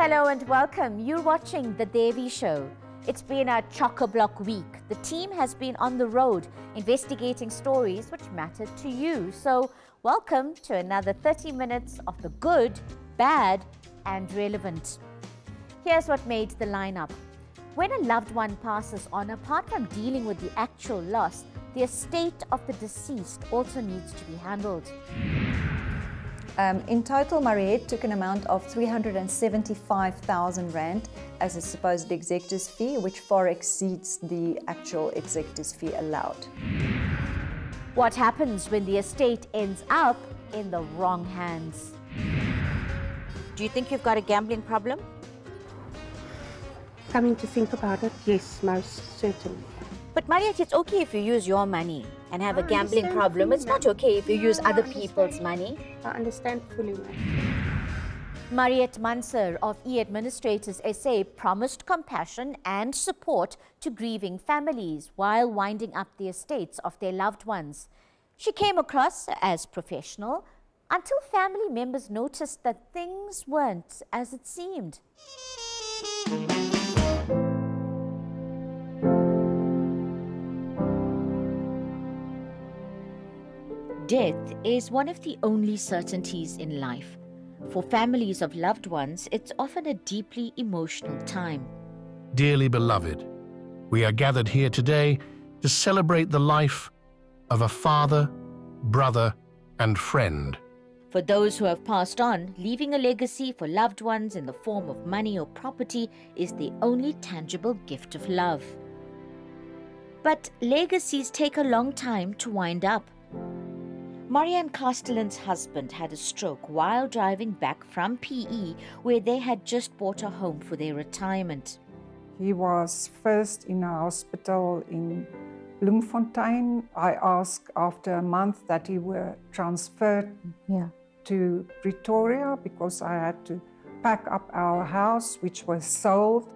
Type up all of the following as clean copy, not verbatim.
Hello and welcome. You're watching The Devi Show. It's been a chock-a-block week. The team has been on the road investigating stories which matter to you. So welcome to another 30 minutes of the good, bad and relevant. Here's what made the lineup. When a loved one passes on, apart from dealing with the actual loss, the estate of the deceased also needs to be handled. In total, Mariette took an amount of 375,000 Rand as a supposed executor's fee, which far exceeds the actual executor's fee allowed. What happens when the estate ends up in the wrong hands? Do you think you've got a gambling problem? Coming to think about it, yes, most certainly. But Mariette, it's okay if you use your money and have a gambling problem. It's not okay if you use other people's money. I understand fully, ma'am. Mariette Manser of E-Administrators SA promised compassion and support to grieving families while winding up the estates of their loved ones. She came across as professional until family members noticed that things weren't as it seemed. Death is one of the only certainties in life. For families of loved ones, it's often a deeply emotional time. Dearly beloved, we are gathered here today to celebrate the life of a father, brother, and friend. For those who have passed on, leaving a legacy for loved ones in the form of money or property is the only tangible gift of love. But legacies take a long time to wind up. Marianne Castellan's husband had a stroke while driving back from PE, where they had just bought a home for their retirement. He was first in a hospital in Bloemfontein. I asked after a month that he were transferred to Pretoria because I had to pack up our house, which was sold.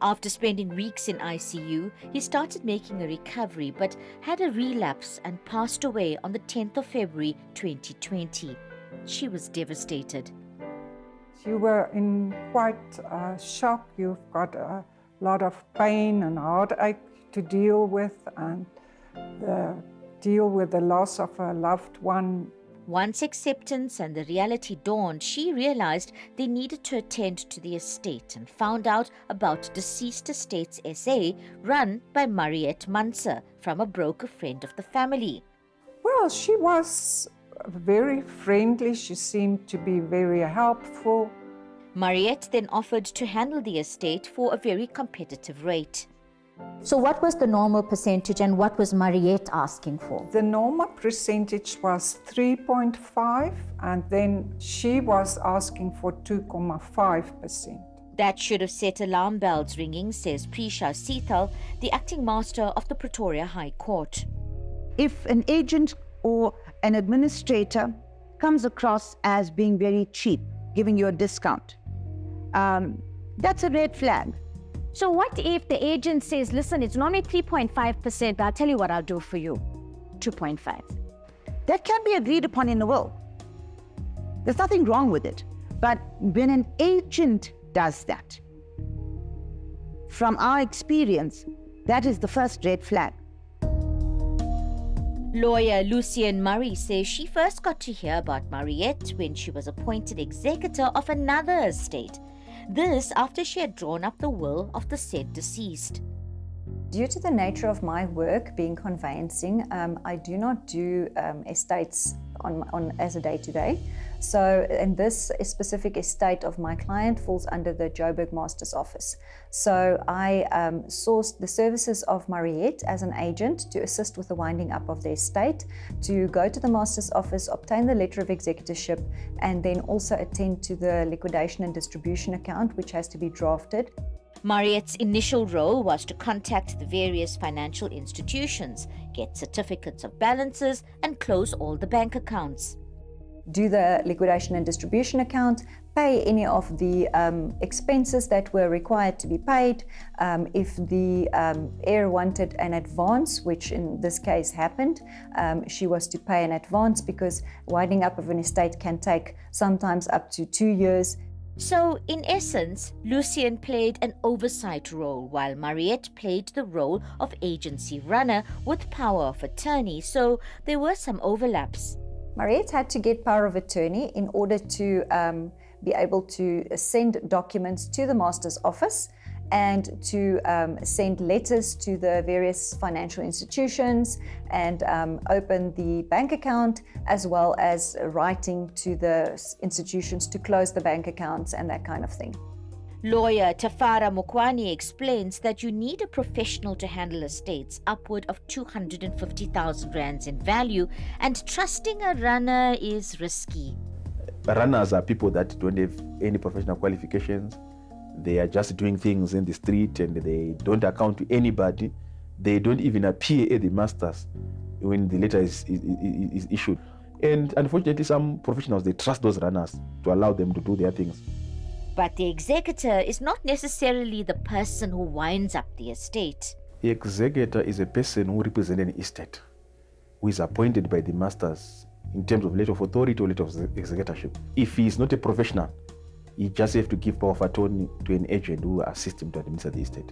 After spending weeks in ICU, he started making a recovery but had a relapse and passed away on the 10th of February 2020. She was devastated. You were in quite shock. You've got a lot of pain and heartache to deal with and deal with the loss of a loved one. Once acceptance and the reality dawned, she realized they needed to attend to the estate and found out about Deceased Estates SA, run by Mariette Manser, from a broker friend of the family. Well, she was very friendly. She seemed to be very helpful. Mariette then offered to handle the estate for a very competitive rate. So what was the normal percentage and what was Mariette asking for? The normal percentage was 3.5 and then she was asking for 2.5%. That should have set alarm bells ringing, says Prisha Seethal, the acting master of the Pretoria High Court. If an agent or an administrator comes across as being very cheap, giving you a discount, that's a red flag. So what if the agent says, listen, it's normally 3.5%, but I'll tell you what I'll do for you, 2.5. That can be agreed upon in the will. There's nothing wrong with it. But when an agent does that, from our experience, that is the first red flag. Lawyer Lucian Murray says she first got to hear about Mariette when she was appointed executor of another estate. This after she had drawn up the will of the said deceased. Due to the nature of my work being conveyancing, I do not do estates on as a day-to-day. So, and this specific estate of my client falls under the Joburg Master's Office. So I sourced the services of Mariette as an agent to assist with the winding up of the estate, to go to the Master's Office, obtain the letter of executorship, and then also attend to the liquidation and distribution account, which has to be drafted. Mariette's initial role was to contact the various financial institutions, get certificates of balances, and close all the bank accounts. Do the liquidation and distribution account, pay any of the expenses that were required to be paid. If the heir wanted an advance, which in this case happened, she was to pay an advance because winding up of an estate can take sometimes up to 2 years. So, in essence, Lucien played an oversight role while Mariette played the role of agency runner with power of attorney, so there were some overlaps. Mariette had to get power of attorney in order to be able to send documents to the master's office and to send letters to the various financial institutions and open the bank account, as well as writing to the institutions to close the bank accounts and that kind of thing. Lawyer Tafara Mokwani explains that you need a professional to handle estates upward of 250,000 rands in value, and trusting a runner is risky. Runners are people that don't have any professional qualifications. They are just doing things in the street and they don't account to anybody. They don't even appear at the masters when the letter is issued. And unfortunately, some professionals, they trust those runners to allow them to do their things. But the executor is not necessarily the person who winds up the estate. The executor is a person who represents an estate, who is appointed by the masters in terms of letter of authority or letter of executorship. If he is not a professional, he just has to give power of attorney to an agent who will assist him to administer the estate.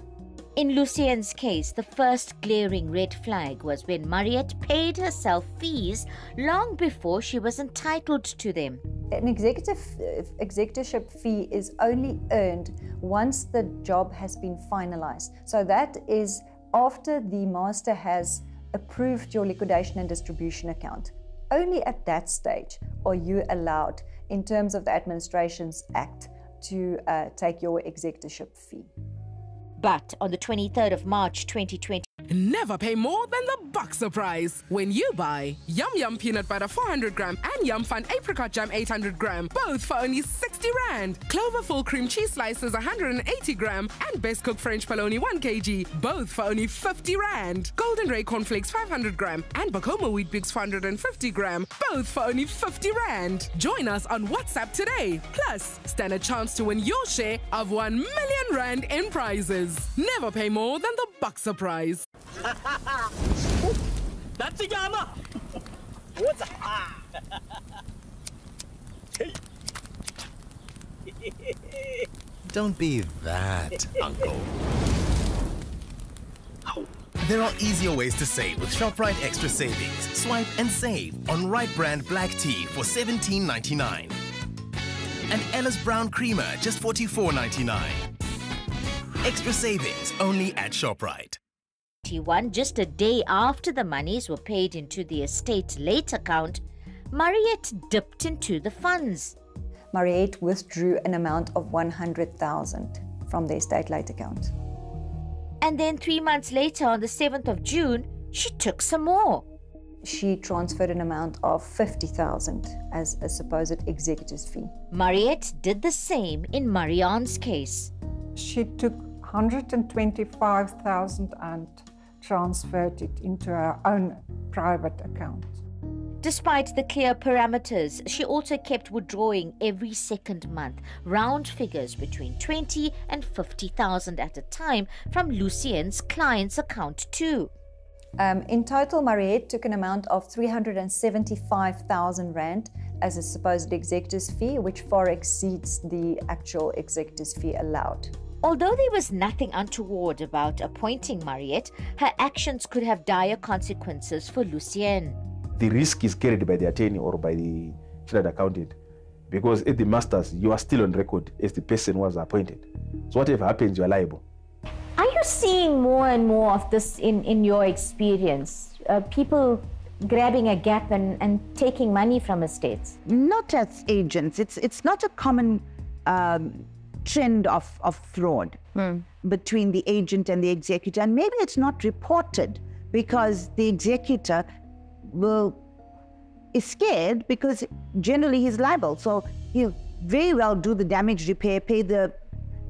In Lucien's case, the first glaring red flag was when Mariette paid herself fees long before she was entitled to them. An executorship fee is only earned once the job has been finalized. So that is after the master has approved your liquidation and distribution account. Only at that stage are you allowed, in terms of the Administrations Act, to take your executorship fee. But on the 23rd of March 2020, never pay more than the Boxer price when you buy Yum Yum Peanut Butter 400 gram and Yum Fun Apricot Jam 800 gram, both for only 60 rand. Clover Full Cream Cheese Slices 180 gram and Best Cook French Polony 1 kg, both for only 50 rand. Golden Ray Cornflakes 500 gram and Bacomo Wheat Bix 450 gram, both for only 50 rand. Join us on WhatsApp today. Plus, stand a chance to win your share of 1 million rand in prizes. Never pay more than the Boxer price. Don't be that, uncle. There are easier ways to save with ShopRite Extra Savings. Swipe and save on Right Brand Black Tea for $17.99. And Ella's Brown Creamer just $44.99. Extra savings only at ShopRite. Just a day after the monies were paid into the estate late account, Mariette dipped into the funds. Mariette withdrew an amount of 100,000 from the estate late account. And then 3 months later, on the 7th of June, she took some more. She transferred an amount of 50,000 as a supposed executor's fee. Mariette did the same in Marianne's case. She took 125,000 and transferred it into her own private account. Despite the clear parameters, she also kept withdrawing every second month, round figures between 20 and 50,000 at a time from Lucien's client's account too. In total, Mariette took an amount of 375,000 rand as a supposed executor's fee, which far exceeds the actual executor's fee allowed. Although there was nothing untoward about appointing Mariette, her actions could have dire consequences for Lucien. The risk is carried by the attorney or by the chartered accountant, because at the masters, you are still on record as the person who was appointed. So whatever happens, you are liable. Are you seeing more and more of this in your experience? People grabbing a gap and taking money from estates? Not as agents. It's not a common trend of fraud between the agent and the executor. And maybe it's not reported because the executor is scared because generally he's liable. So he'll very well do the damage repair, pay the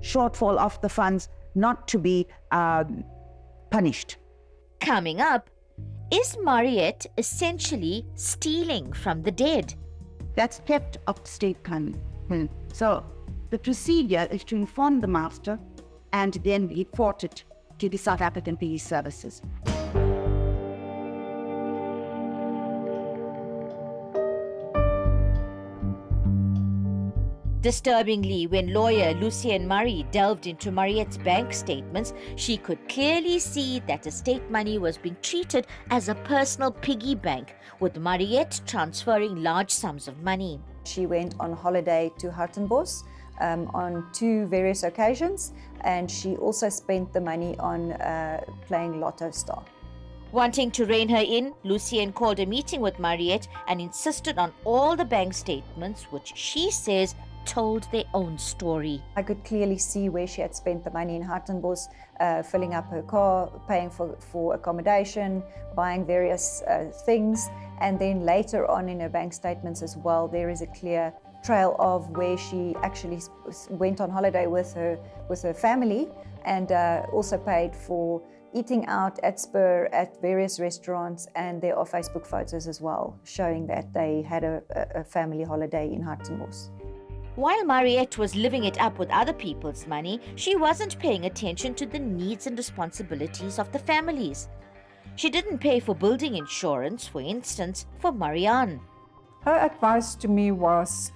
shortfall of the funds, not to be punished. Coming up, is Mariette essentially stealing from the dead? That's theft of state money. So the procedure is to inform the master and then report it to the South African Police Services. Disturbingly, when lawyer Lucien Murray delved into Mariette's bank statements, she could clearly see that estate money was being treated as a personal piggy bank, with Mariette transferring large sums of money. She went on holiday to Hartenbos on 2 various occasions, and she also spent the money on playing Lotto Star. Wanting to rein her in, Lucien called a meeting with Mariette and insisted on all the bank statements, which she says told their own story. I could clearly see where she had spent the money in Hartenbos, filling up her car, paying for accommodation, buying various things, and then later on in her bank statements as well, there is a clear trail of where she actually went on holiday with her family, and also paid for eating out at Spur at various restaurants, and there are Facebook photos as well showing that they had a family holiday in Hartenbos. While Mariette was living it up with other people's money, she wasn't paying attention to the needs and responsibilities of the families. She didn't pay for building insurance, for instance, for Marianne. Her advice to me was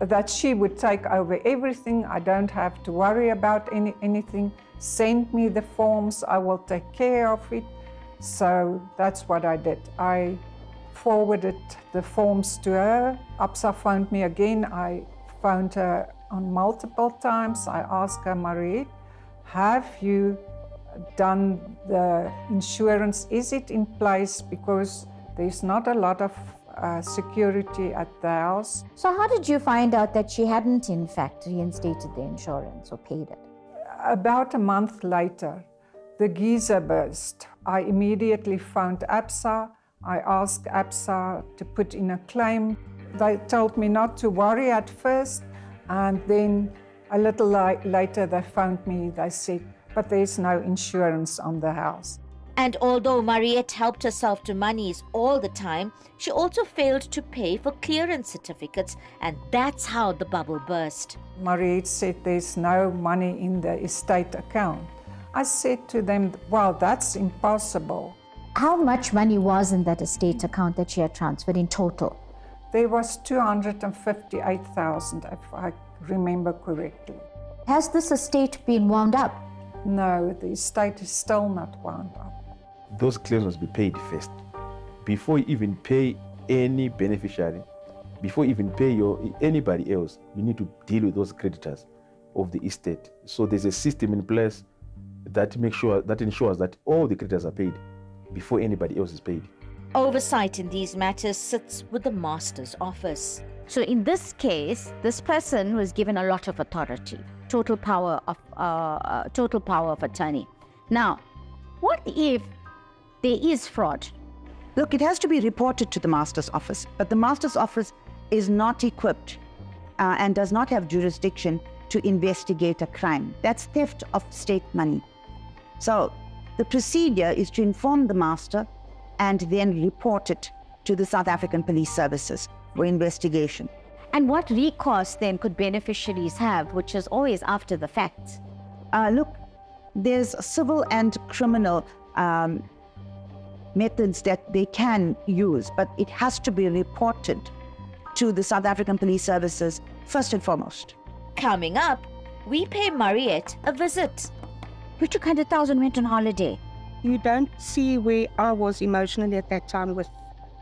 that she would take over everything. I don't have to worry about anything. Send me the forms, I will take care of it. So that's what I did. I forwarded the forms to her. Absa phoned me again. I phoned her on multiple times. I asked her, Mariette, have you done the insurance? Is it in place? Because there's not a lot of security at the house. So how did you find out that she hadn't in fact reinstated the insurance or paid it? About a month later, the geyser burst. I immediately phoned Absa. I asked Absa to put in a claim. They told me not to worry at first, and then a little later they phoned me. They said, but there's no insurance on the house. And although Mariette helped herself to monies all the time, she also failed to pay for clearance certificates, and that's how the bubble burst. Mariette said there's no money in the estate account. I said to them, well, that's impossible. How much money was in that estate account that she had transferred in total? There was 258,000, if I remember correctly. Has this estate been wound up? No, the estate is still not wound up. Those claims must be paid first. Before you even pay any beneficiary, before you even pay anybody else, you need to deal with those creditors of the estate. So there's a system in place that ensures that all the creditors are paid before anybody else is paid. Oversight in these matters sits with the master's office. So in this case, this person was given a lot of authority, total power of attorney. Now, what if there is fraud? Look, it has to be reported to the master's office, but the master's office is not equipped and does not have jurisdiction to investigate a crime. That's theft of state money. So the procedure is to inform the master and then report it to the South African Police Services for investigation. And what recourse then could beneficiaries have, which is always after the fact? Look, there's civil and criminal methods that they can use, but it has to be reported to the South African Police Services first and foremost. Coming up, we pay Mariette a visit. You took 100,000, went on holiday. You don't see where I was emotionally at that time with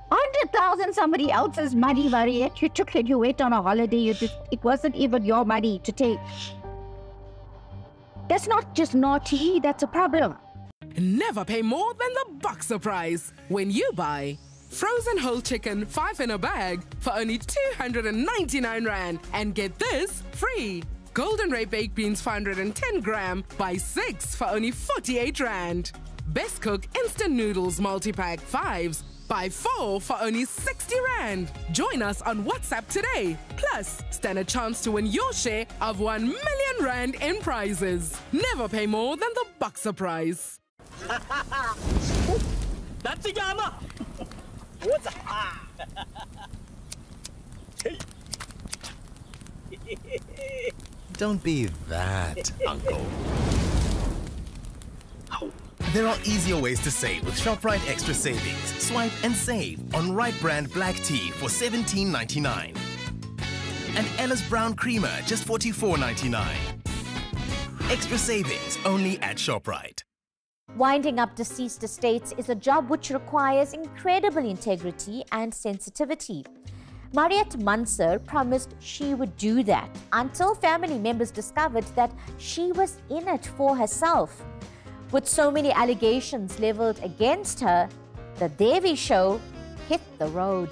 100,000 somebody else's money, Mariette. You took it, you went on a holiday. It wasn't even your money to take. That's not just naughty, that's a problem. Never pay more than the Boxer price when you buy frozen whole chicken 5 in a bag for only 299 Rand, and get this free. Golden Ray baked beans 510 gram, buy 6 for only 48 Rand. Best Cook instant noodles multi-pack 5s, buy 4 for only 60 Rand. Join us on WhatsApp today. Plus, stand a chance to win your share of 1 million Rand in prizes. Never pay more than the Boxer price. Don't be that, uncle. There are easier ways to save with ShopRite Extra Savings. Swipe and save on Right Brand Black Tea for $17.99. And Ella's Brown Creamer, just $44.99. Extra savings only at ShopRite. Winding up deceased estates is a job which requires incredible integrity and sensitivity. Mariette Manser promised she would do that until family members discovered that she was in it for herself. With so many allegations leveled against her, the Devi Show hit the road.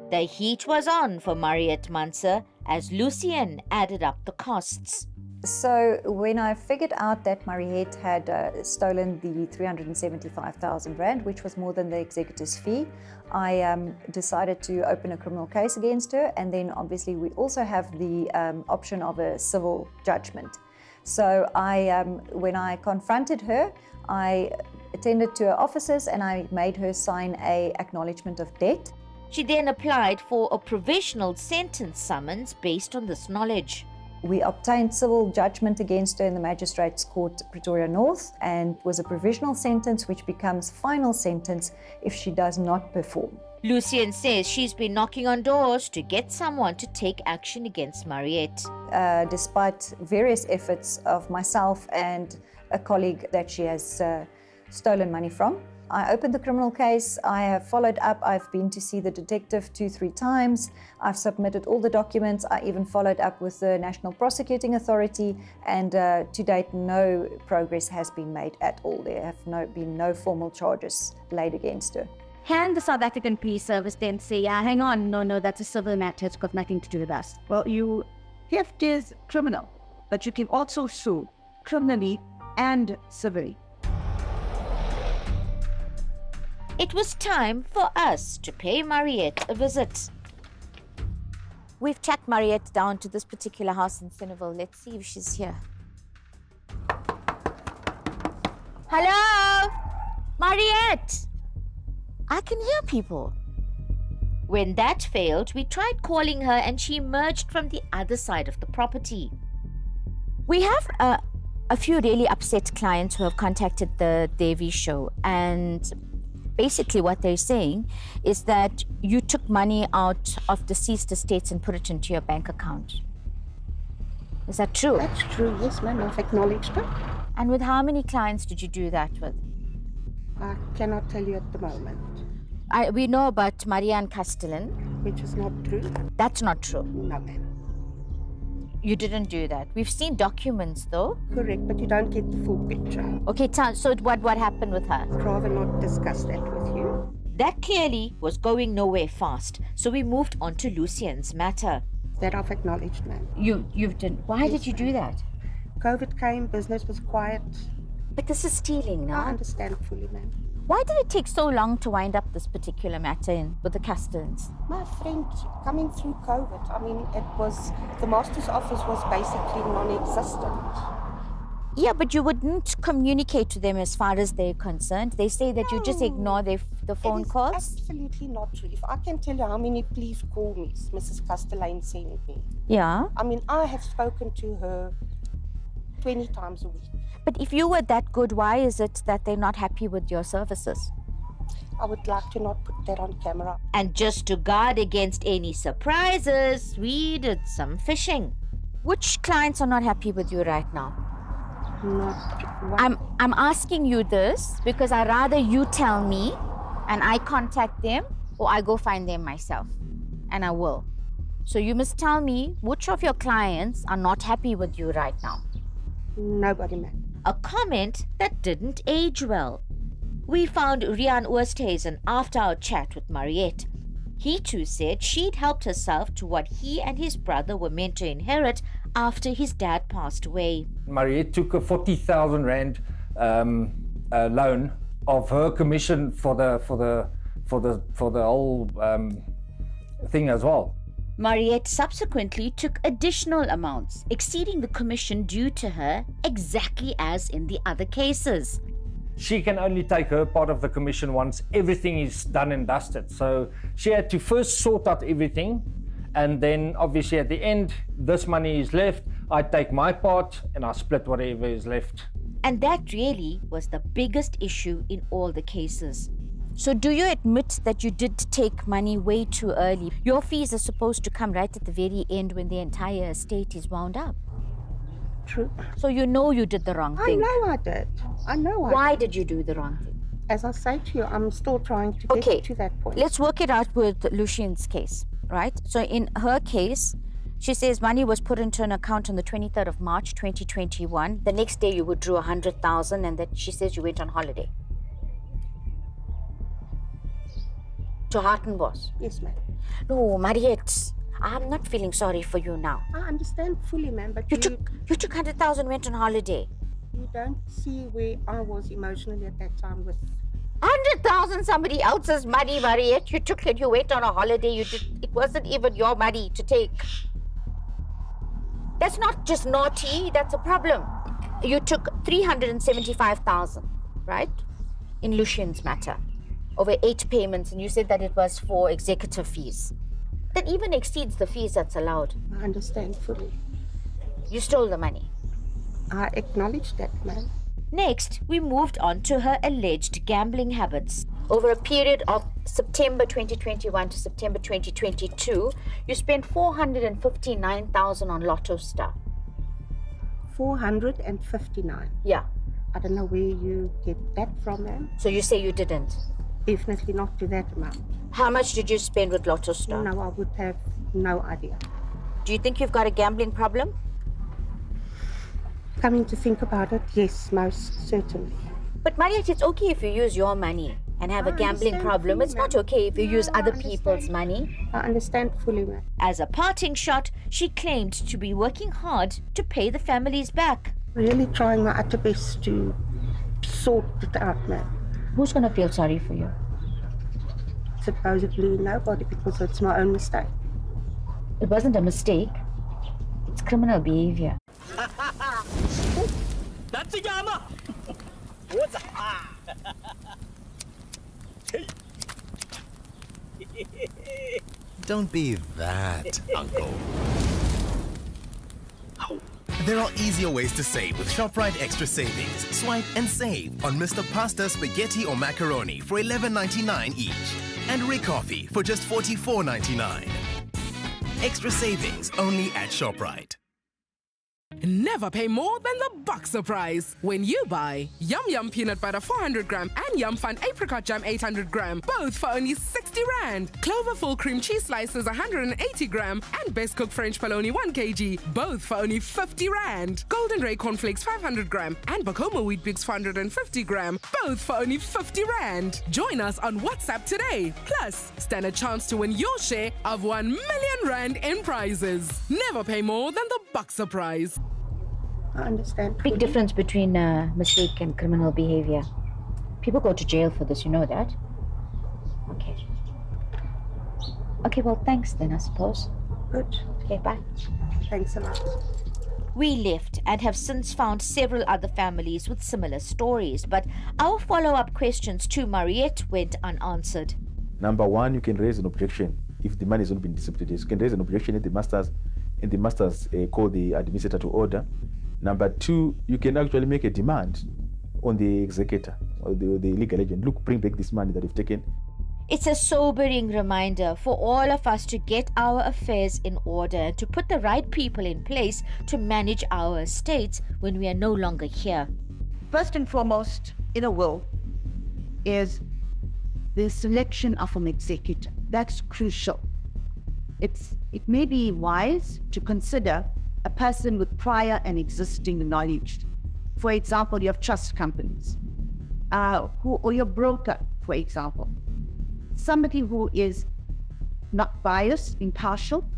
The heat was on for Mariette Manser as Lucien added up the costs. So when I figured out that Mariette had stolen the 375,000 Rand, which was more than the executor's fee, I decided to open a criminal case against her, and then obviously we also have the option of a civil judgment. So when I confronted her, I attended to her offices and I made her sign an acknowledgement of debt. She then applied for a provisional sentence summons based on this knowledge. We obtained civil judgment against her in the Magistrates Court, Pretoria North, and was a provisional sentence which becomes final sentence if she does not perform. Lucien says she's been knocking on doors to get someone to take action against Mariette. Despite various efforts of myself and a colleague that she has stolen money from, I opened the criminal case. I have followed up. I've been to see the detective 2-3 times. I've submitted all the documents. I even followed up with the National Prosecuting Authority, and to date no progress has been made at all. There have been no formal charges laid against her. Hand the South African Police Service then say, yeah, hang on, no, that's a civil matter, it's got nothing to do with us. Well, theft is criminal, but you can also sue criminally and civilly. It was time for us to pay Mariette a visit. We've tracked Mariette down to this particular house in Cineville. Let's see if she's here. Hello? Mariette? I can hear people. When that failed, we tried calling her and she emerged from the other side of the property. We have a few really upset clients who have contacted the Devi Show, and basically what they're saying is that you took money out of deceased estates and put it into your bank account. Is that true? That's true, yes, ma'am. I've acknowledged it. And with how many clients did you do that with? I cannot tell you at the moment. We know about Marianne Castellan. Which is not true. That's not true. No, ma'am. You didn't do that. We've seen documents, though. Correct, but you don't get the full picture. Okay, so what happened with her? I'd rather not discuss that with you. That clearly was going nowhere fast, so we moved on to Lucien's matter. That I've acknowledged, ma'am. You've done. Why Yes, did you do that? COVID came, business was quiet. But this is stealing now. I understand fully, ma'am. Why did it take so long to wind up this particular matter with the Castellans? My friend, coming through COVID, I mean, the master's office was basically non-existent. Yeah, but you wouldn't communicate to them as far as they're concerned. They say that you just ignore the phone calls. Absolutely not true. If I can tell you how many please call me Mrs. Castellan sent me. Yeah. I mean, I have spoken to her 20 times a week. But if you were that good, why is it that they're not happy with your services? I would like to not put that on camera. And just to guard against any surprises, we did some fishing. Which clients are not happy with you right now? I'm asking you this because I'd rather you tell me and I contact them, or I go find them myself. And I will. So you must tell me which of your clients are not happy with you right now. Nobody, ma'am. A comment that didn't age well. We found Rian Oosthuizen after our chat with Mariette. He too said she'd helped herself to what he and his brother were meant to inherit after his dad passed away. Mariette took a 40,000 Rand loan of her commission for the whole thing as well. Mariette subsequently took additional amounts, exceeding the commission due to her, exactly as in the other cases. She can only take her part of the commission once everything is done and dusted. So she had to first sort out everything, and then obviously at the end, this money is left, I take my part and I split whatever is left. And that really was the biggest issue in all the cases. So do you admit that you did take money way too early? Your fees are supposed to come right at the very end when the entire estate is wound up. True. So you know you did the wrong thing. I know I did. I know I Why did. did you do the wrong thing? As I say to you, I'm still trying to get to that point. Let's work it out with Lucian's case, right? So in her case, she says money was put into an account on the 23rd of March, 2021. The next day you withdrew 100,000 and that she says you went on holiday. To Hartenbos? Yes, ma'am. No, Mariette, I'm not feeling sorry for you now. I understand fully, ma'am, but you took 100,000, went on holiday. You don't see where I was emotionally at that time with 100,000 somebody else's money, Mariette. You took it, you went on a holiday, it wasn't even your money to take. That's not just naughty, that's a problem. You took 375,000, right? In Lucian's matter, over 8 payments, and you said that it was for executive fees. That even exceeds the fees that's allowed. I understand fully. You stole the money. I acknowledge that, ma'am. Next, we moved on to her alleged gambling habits. Over a period of September 2021 to September 2022, you spent 459,000 on Lotto Star. 459? Yeah. I don't know where you get that from, ma'am. So you say you didn't? Definitely not to that amount. How much did you spend with Lotto Star? No, I would have no idea. Do you think you've got a gambling problem? Coming to think about it, yes, most certainly. But Mariette, it's okay if you use your money and have a gambling problem. It's not okay if you use other people's money. I understand fully, ma'am. As a parting shot, she claimed to be working hard to pay the families back. Really trying my utter best to sort it out, ma'am. Who's going to feel sorry for you? Supposedly nobody, because it's my own mistake. It wasn't a mistake. It's criminal behavior. Don't be that, uncle. There are easier ways to save with ShopRite Extra Savings. Swipe and save on Mr. Pasta, Spaghetti or Macaroni for $11.99 each. And Rick Coffee for just $44.99. Extra savings only at ShopRite. Never pay more than the Boxer price when you buy Yum Yum Peanut Butter 400 gram and Yum Fun Apricot Jam 800 gram, both for only 60 Rand. Clover Full Cream Cheese Slices 180 gram and Best Cook French Bologna 1 kg, both for only 50 Rand. Golden Ray Cornflakes 500 gram and Bacoma Wheat Bix 450 gram, both for only 50 Rand. Join us on WhatsApp today. Plus, stand a chance to win your share of 1 million Rand in prizes. Never pay more than the Boxer price. I understand. Big difference between mistake and criminal behavior. People go to jail for this, you know that? Okay. Okay, well, thanks then, I suppose. Good. Okay, bye. Thanks a lot. We left and have since found several other families with similar stories, but our follow-up questions to Mariette went unanswered. Number one, you can raise an objection if the money has not been distributed. You can raise an objection in the masters call the administrator to order. Number two, you can actually make a demand on the executor or the legal agent. Look, bring back this money that you've taken. It's a sobering reminder for all of us to get our affairs in order and to put the right people in place to manage our estates when we are no longer here. First and foremost, in a will, is the selection of an executor. That's crucial. It may be wise to consider a person with prior and existing knowledge. For example, you have trust companies, or your broker, for example. Somebody who is not biased, impartial.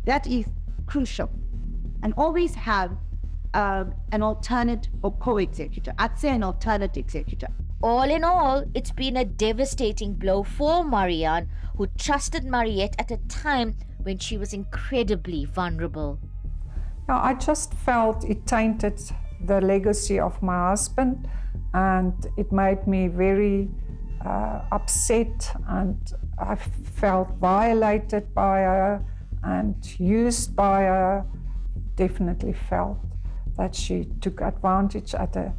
That is crucial. And always have an alternate or co-executor. I'd say an alternate executor. All in all, it's been a devastating blow for Marianne, who trusted Mariette at a time when she was incredibly vulnerable. Now, I just felt it tainted the legacy of my husband, and it made me very upset, and I felt violated by her and used by her. Definitely felt that she took advantage at a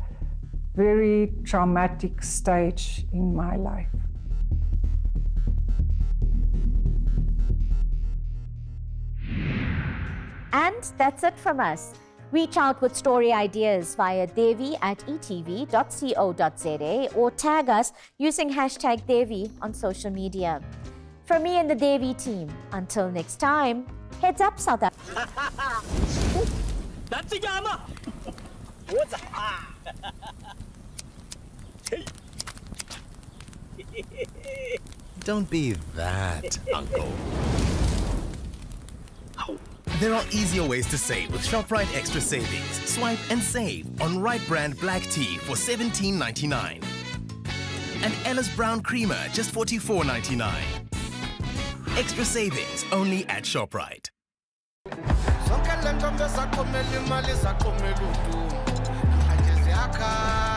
very traumatic stage in my life. And that's it from us. Reach out with story ideas via devi@etv.co.za or tag us using #Devi on social media. From me and the Devi team, until next time, heads up, South Africa. Don't be that, uncle. There are easier ways to save with ShopRite Extra Savings. Swipe and save on Right Brand Black Tea for $17.99. And Ella's Brown Creamer, just $44.99. Extra savings only at ShopRite. Sonke le ntombi ezakhomela imali ezakhomela udumo. Namhlanje ziyakhala.